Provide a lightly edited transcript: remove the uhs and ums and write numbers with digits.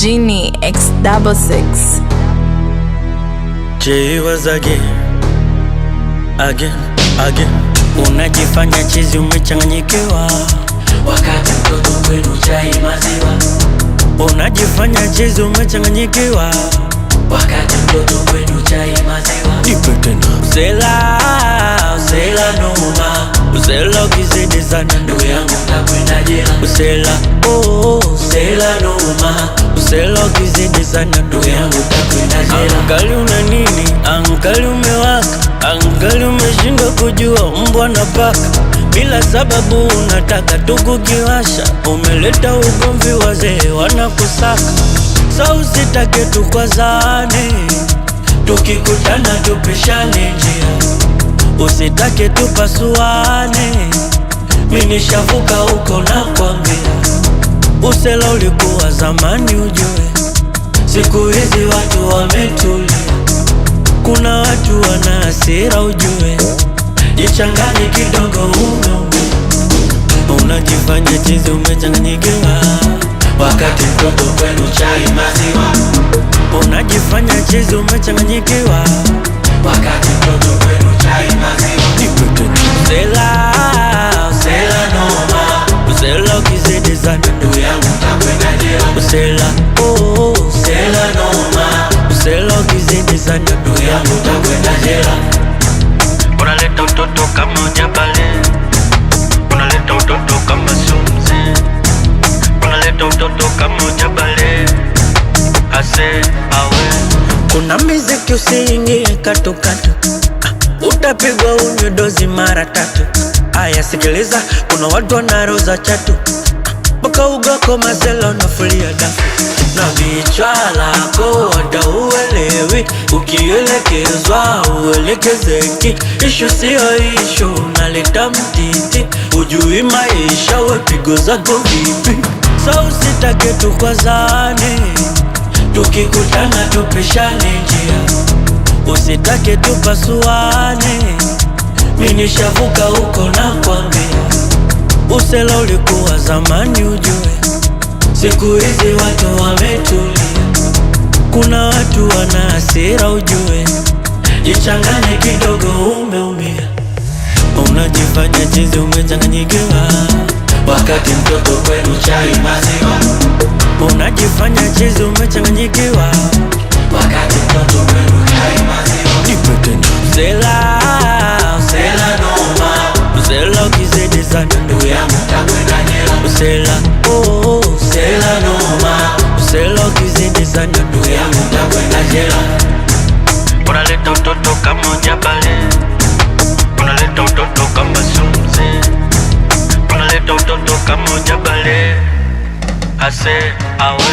Genie X66. Jay was again. Unajifanya chizi umechanganyikiwa, wakati mtoto kwenu chai maziwa. Unajifanya chizi umechanganyikiwa, wakati mtoto kwenu chai maziwa. Nipe tena. Usela noma, usela ukizidi sana ndugu yangu utakwenda jela. Usela usela noma, usela ukizidi sana ndugu yangu utakwenda jela. Angali una nini? Angali umewaka, angali umeshindwa kujua mbwa na paka. Bila sababu unataka tukukiwasha, umeleta ugomvi, wazee wanakusaka. Sa usitake tukwazane, tukikutana tupishane njia. Usitake tupasuane, mimi nishavuka huko na kwambia. Usela ulikuwa zamani ujue, siku hizi watu wametulia. Kuna watu wana hasira ujue, jichanganye kidogo umeumia. Unajifanya chizi umechanganyikiwa, wakati mtoto kwenu chai maziwa. Unajifanya chizi umechanganyikiwa, wakati mtoto kwenu chai maziwa. Usela noma, usela ukizidi sana ndugu yangu utakwenda jela. Usela usela noma, usela ukizidi sana ndugu yangu utakwenda jela. Unaleta utoto kama ujabale, unaleta utoto kama sumzi, unaleta utoto kama ujabale. Ase awe kuna miziki usiingie katukatu, utapigwa unywe dozi mara 3. Aya sikiliza, kuna watu wanaroza chatu, baka ugako mazela unafulia dafu. Na vichwa lako wada uwelewi, ukielekezwa uelekezeki. Ishu siyo ishu, unaleta mtiti, ujui maisha wepigo zako vipi. Sa usitake tukwazane, tukikutana tupishane njia. Usitake tupasuane, mimi nishavuka huko na kwambia. Usela ulikuwa zamani ujue, siku hizi watu wametulia. Kuna watu wana hasira ujue, jichanganye kidogo umeumia. Unajifanya chizi umechanganyikiwa, wakati mtoto kwenu chai maziwa. Unajifanya chizi umechanganyikiwa, wakati mtoto kwenu chai maziwa. Nipe tena. Usela noma, usela ukizidi sana ndugu yangu utakwenda jela. Usela usela noma, usela ukizidi sana ndugu yangu utakwenda jela. Unaleta utoto kama ujabale, unaleta utoto kama sumzi, unaleta utoto kama ujabale. Ase awe